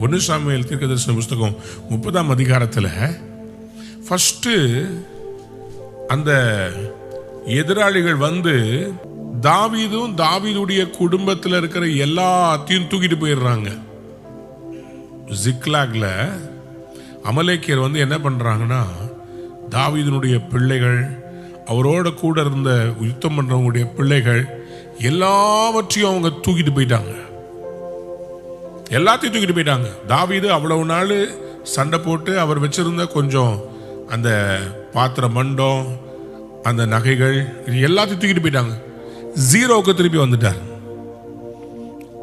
1 Samuel தீர்க்கதரிசன புஸ்தகம் 30ஆம் அதிகாரத்தில் ஃபர்ஸ்ட் அந்த எதிராளிகள் வந்து தாவீதும் தாவீதுடைய குடும்பத்தில் இருக்கிற எல்லாத்தையும் தூக்கிட்டு போயிடுறாங்க. ஜிக்லாக்ல அமலேக்கியர் வந்து என்ன பண்றாங்கன்னா, தாவீதுனுடைய பிள்ளைகள், அவரோட கூட இருந்த யுத்தம் பண்றவங்களுடைய பிள்ளைகள் எல்லாவற்றையும் அவங்க தூக்கிட்டு போயிட்டாங்க. எல்லாத்தையும் தூக்கிட்டு போயிட்டாங்க. தாவீது அவ்வளவு நாள் சண்டை போட்டு அவர் வச்சிருந்த கொஞ்சம் அந்த பாத்திர மண்டம், அந்த நகைகள் எல்லாத்தையும் தூக்கிட்டு போயிட்டாங்க. ஜீரோவுக்கு திருப்பி வந்துட்டார்.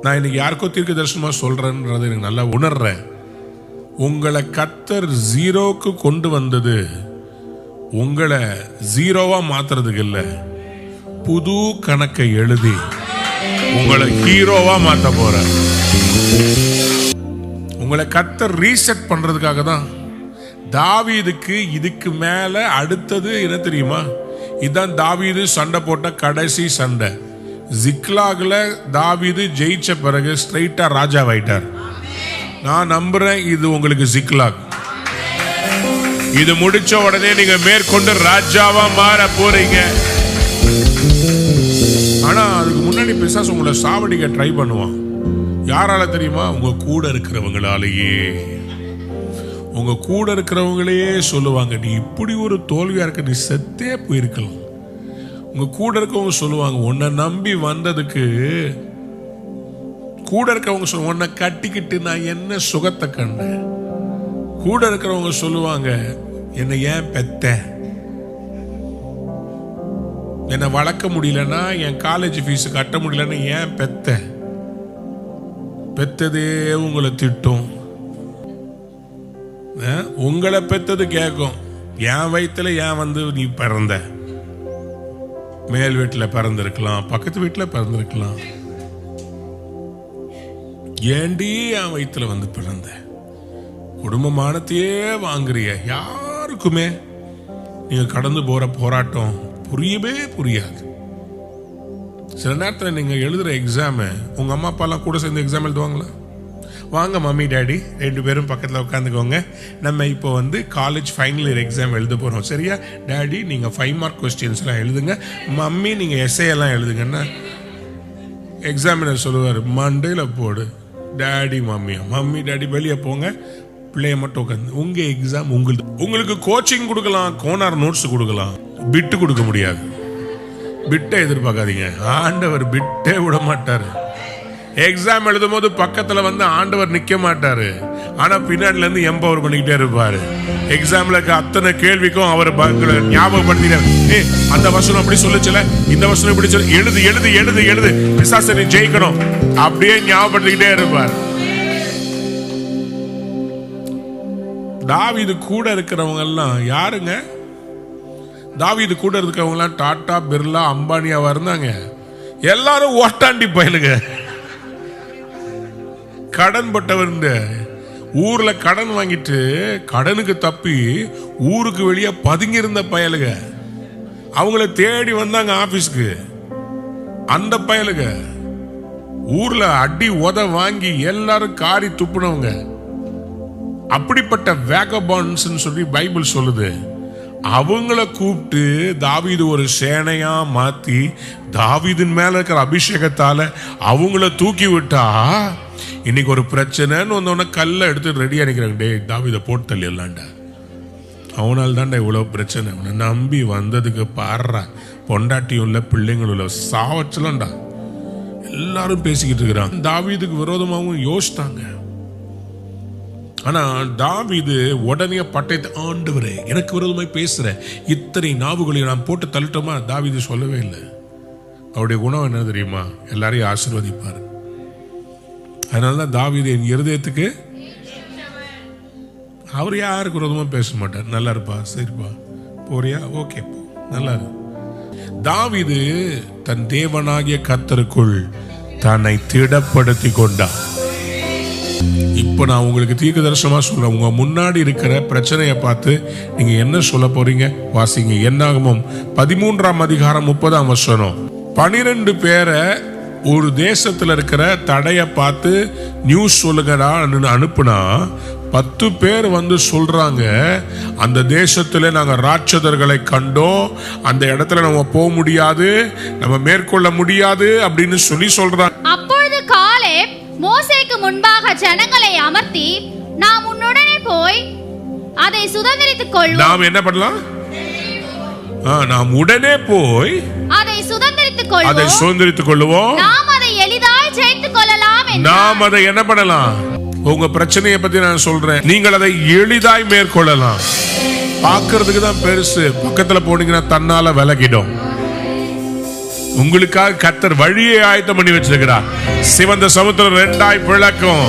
நான் இன்னைக்கு யாருக்கோ தீர்க்க தரிசனமா சொல்றேன்றது எனக்கு நல்லா உணர்றேன். உங்களை கர்த்தர் ஜீரோவுக்கு கொண்டு வந்தது உங்களை ஜீரோவா மாத்துறதுக்கு இல்ல, புது கணக்கை எழுதி உங்களை ஹீரோவா மாத்த போற. உங்களை கர்த்தர் ரீசெட் பண்றதுக்காக தான். தாவீதுக்கு இதுக்கு மேல அடுத்தது என்ன தெரியுமா? இதுதான் தாவீது சண்டை போட்ட கடைசி சண்டை. ஜிக்லாக்ல தாவீது ஜெயிச்ச பிறகு ஸ்ட்ரைட்டா ராஜாவாயிட்டார். நான் நம்புறேன் இது உங்களுக்கு ஜிக்லாக். இது முடிச்ச உடனே நீங்க மேற்கொண்டு ராஜாவா மாற போறீங்க. ஆனா அதுக்கு முன்னாடி பிசாசு உங்களை சாவடிக்க ட்ரை பண்ணுவான். யாரால தெரியுமா? உங்க கூட இருக்கிறவங்களாலேயே. உங்க கூட இருக்கிறவங்களையே சொல்லுவாங்க, நீ இப்படி ஒரு தோல்வியா இருக்க, நீ செத்தே போயிருக்கலாம். உங்க கூட இருக்கவங்க சொல்லுவாங்க, உன்னை நம்பி வந்ததுக்கு கூட இருக்கவங்க சொல்லுவாங்க, உன்னை கட்டிக்கிட்டு நான் என்ன சுகத்தை கண்டேன். கூட இருக்கிறவங்க சொல்லுவாங்க, என்னை ஏன் பெத்த, என்னை வளர்க்க முடியலன்னா, என் காலேஜ் ஃபீஸ் கட்ட முடியலன்னா ஏன் பெத்த, பெத்ததே உங்களை திட்டும். உங்களை பெத்தது கேட்கும், என் வயிற்றுல ஏன் வந்து நீ பிறந்த, மேல் வீட்டில் பிறந்திருக்கலாம், பக்கத்து வீட்டில் பிறந்திருக்கலாம், ஏண்டி என் வயிற்றுல வந்து பிறந்த, குடும்பமானத்தையே வாங்குறிய. யாருக்குமே நீங்க கடந்து போற போராட்டம் புரியவே புரியாது. சில நேரத்தில் நீங்க எழுதுற எக்ஸாம் உங்க அம்மா அப்பா எல்லாம் கூட சேர்ந்து எக்ஸாம் எழுதுவாங்களா? வாங்க மம்மி டாடி 2 பேரும் பக்கத்தில் உட்காந்துக்கோங்க, நம்ம இப்போ வந்து காலேஜ் ஃபைனல் இயர் எக்ஸாம் எழுத போறோம், சரியா? டாடி நீங்க 5 மார்க் கொஸ்டின்ஸ் எல்லாம் எழுதுங்க, மம்மி நீங்க எஸ்ஏ எல்லாம் எழுதுங்கன்னா எக்ஸாமினர் சொல்லுவார், மண்டையில போடு டாடி மம்மியா. மம்மி டாடி வெளியே போங்க, பிள்ளைய மட்டும் உட்காந்து. உங்க எக்ஸாம் உங்களுக்கு கோச்சிங் கொடுக்கலாம், கோனார் நோட்ஸ் கொடுக்கலாம், பிட்டு கொடுக்க முடியாது. பிட்டை எதிர்பார்க்காதீங்க, ஆண்டவர் பிட்டே விட மாட்டாரு. எக்ஸாம் எழுதும் போது பக்கத்துல வந்து ஆண்டவர் நிக்க மாட்டாரு, ஆனா பின்னாடில இருந்து எம்பவர் பண்ணிக்கிட்டே இருப்பாரு. எக்ஸாம்ல அத்தனை கேள்விக்கும் அவர் ஞாபகப்படுத்தினார், அந்த வசனம் அப்படி சொல்லுச்சுல, இந்த வசனம் இப்படி சொல்லு, எழுது எழுது எழுது எழுது, பிசாசை நீ ஜெயிக்கணும், அப்படியே ஞாபகப்படுத்திக்கிட்டே இருப்பார். தாவீது கூட இருக்கிறவங்க எல்லாம் யாருங்க? தாவீது கூட இருக்கிறவங்க எல்லாம் டாடா, பிர்லா, அம்பானியாவா இருந்தாங்க. எல்லாரும் ஓட்டாண்டி பயலுங்க, கடன் பட்டவர். ஊர்ல கடன் வாங்கிட்டு கடனுக்கு தப்பி ஊருக்கு வெளியே பதுங்கி இருந்த பயலுங்க. அவங்கள தேடி வந்தாங்க ஆபீஸ்க்கு. அந்த பயலுங்க ஊர்ல அடி உத வாங்கி எல்லாரும் காரி துப்புனவங்க. அப்படிப்பட்ட வேகபாண்ட்ஸ் சொல்லி பைபிள் சொல்லுது. அவங்கள கூப்பிட்டு தாவீது ஒரு சேனையா மாத்தி தாவீதின் மேல இருக்கிற அபிஷேகத்தால அவங்கள தூக்கி விட்டா, இன்னைக்கு ஒரு பிரச்சனைன்னு வந்தோடனே கல்ல எடுத்து ரெடியா நினைக்கிறாங்க, டே தாவீதை போட்டு தள்ளி எல்லாண்டா, அவனால் தாண்டா இவ்வளவு பிரச்சனை, அவனை நம்பி வந்ததுக்கு பாடுறா, பொண்டாட்டியும் இல்ல பிள்ளைங்களும் இல்ல, சாவச்சலாம்டா. எல்லாரும் பேசிக்கிட்டு இருக்கிறாங்க. தாவீதுக்கு விரோதமாகவும் யோசித்தாங்க. ஆனா தாவீது உடனே பட்டயத்தை, ஆண்டவரே எனக்கு விரோதமாய் பேசுற இத்தனை நாவுகளை நான் போட்டு தள்ளட்டோமா? தாவீது சொல்லவே இல்லை. அவருடைய குணம் என்ன தெரியுமா? எல்லாரையும் ஆசீர்வதிப்பார். அதனாலதான் தாவீது என் இருதயத்துக்கு, அவர் யாருக்கு விரோதமா பேச மாட்டார். நல்லா இருப்பா, சரிப்பா, போறியா, ஓகே போ, நல்லா இரு. தாவீது தன் தேவனாகிய கர்த்தருக்குள் தன்னை திடப்படுத்தி கொண்டார். இப்ப நான் உங்களுக்கு தீர்க்க தரிசனமா சொல்றேன், உங்க முன்னாடி இருக்கிற பிரச்சனையை பார்த்து நீங்க என்ன சொல்ல போறீங்க? வாசிங்க. என்னாகமம் 13ஆம் அதிகாரம் 30ஆம் வசனம். 12 பேரை ஒரு தேசத்துல இருக்கிற தடைய பார்த்து நியூஸ் சொல்லுங்கடா அனுப்புனா 10 பேர் வந்து சொல்றாங்க, அந்த தேசத்துல நாங்க ராட்சதர்களை கண்டோம், அந்த இடத்துல நம்ம போக முடியாது, நம்ம மேற்கொள்ள முடியாது அப்படின்னு சொல்றாங்க. அப்பொழுது காலேப் மோசேக்கு முன்பாக ஜனங்களை அமர்த்தி, நாம் உன்னுடனே போய் அதை சுதந்தரித்துக் கொள்வோம். நாம் என்ன பண்ணலாம்? நாம் உடனே போய் அதை சுதந்தரித்துக் கொள்வோம். நாம் அதை எளிதாய் ஜெயித்துக் கொள்ளலாம். நாம் அதை என்ன பண்ணலாம்? உங்க பிரச்சனையை பத்தி நான் சொல்றேன், நீங்கள் அதை எளிதாய் மேற்கொள்ளலாம். பார்க்கிறதுக்கு தான் பெருசு, பக்கத்துல போனீங்கன்னா தன்னால விலகிடும். உங்களுக்காக கர்த்தர் வழியை ஆயத்தம் பண்ணி வச்சிருக்கிறார். சிவந்த சமுத்திரம் 2ஆய் பிளக்கும்.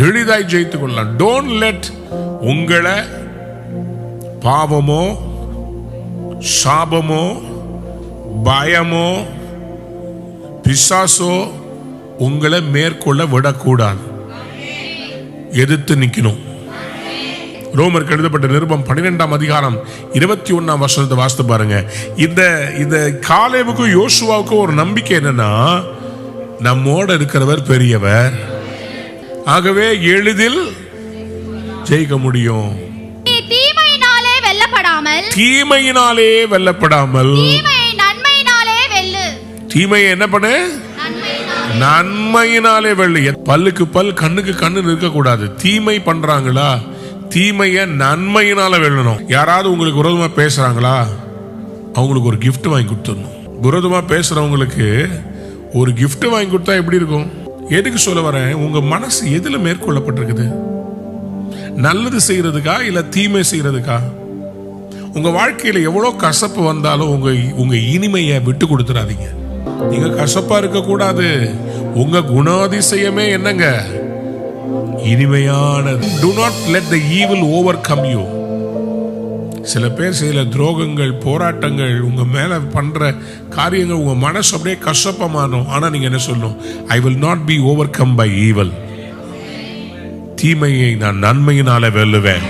எளிதாய் ஜெயித்துக் கொள்ளலாம். டோன்ட் லெட் உங்களை பாவமோ சாபமோ பயமோ பிசாசோ உங்களை மேற்கொள்ள விடக்கூடாது. எதிர்த்து நிக்கணும். ரோமருக்கு எழுதப்பட்ட நிருபம் 12ஆம் அதிகாரம் 21ஆம் வசனத்தை வாசித்து பாருங்க. இந்த காலேபுக்கும் யோசுவாவுக்கும் ஒரு நம்பிக்கை என்னன்னா, நம்மோட இருக்கிறவர் பெரியவர், ஆகவே எளிதில் ஜெயிக்க முடியும். தீமையினாலே வெல்லப்படாமல் தீமையை என்ன பண்ணு? நன்மையினாலே வெள்ளு. பல்லுக்கு பல் கண்ணுக்கு கண்ணு இருக்க கூடாது. தீமை பண்றாங்களா, தீமைய நன்மையினால வெல்லணும். யாராவது உங்களுக்கு விரோதமா பேசுறாங்களா, அவங்களுக்கு ஒரு கிஃப்ட் வாங்கி கொடுத்துடணும். விரோதமா பேசுறவங்களுக்கு ஒரு கிஃப்ட் வாங்கி கொடுத்தா எப்படி இருக்கும்? எதுக்கு சொல்ல வரேன்? உங்க மனசு எதுல மேற்கொள்ளப்பட்டிருக்குது? நல்லது செய்யறதுக்கா இல்ல தீமை செய்யறதுக்கா? உங்க வாழ்க்கையில எவ்வளவு கசப்பு வந்தாலும் உங்க இனிமையை விட்டு கொடுத்துறாதீங்க. நீங்க கசப்பா இருக்க கூடாது. உங்க குணாதிசயமே என்னங்க? இனிமையானது. Do not let the evil overcome you. சில பேர் சில துரோகங்கள், போராட்டங்கள், உங்க மேல பண்ற காரியங்கள் உங்க மனசு அப்படியே கசப்பமானோம். ஆனா நீங்க என்ன சொல்லணும்? I will not be overcome by evil. தீமையை நான் நன்மையினால வெல்லுவேன்.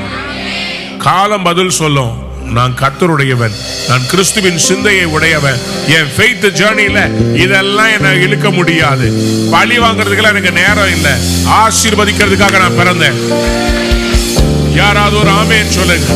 காலம் பதில் சொல்லும், நான் கர்த்தருடையவன், நான் கிறிஸ்துவின் சிந்தையை உடையவன். என் ஃபெய்த் ஜர்னில இதெல்லாம் என்ன இழுக்க முடியாது. பழி வாங்குறதுக்கெல்லாம் எனக்கு நேரம் இல்லை. ஆசீர்வதிக்கிறதுக்காக நான் பிறந்தேன். யாராவது ஒரு ஆமென் சொல்லுங்க.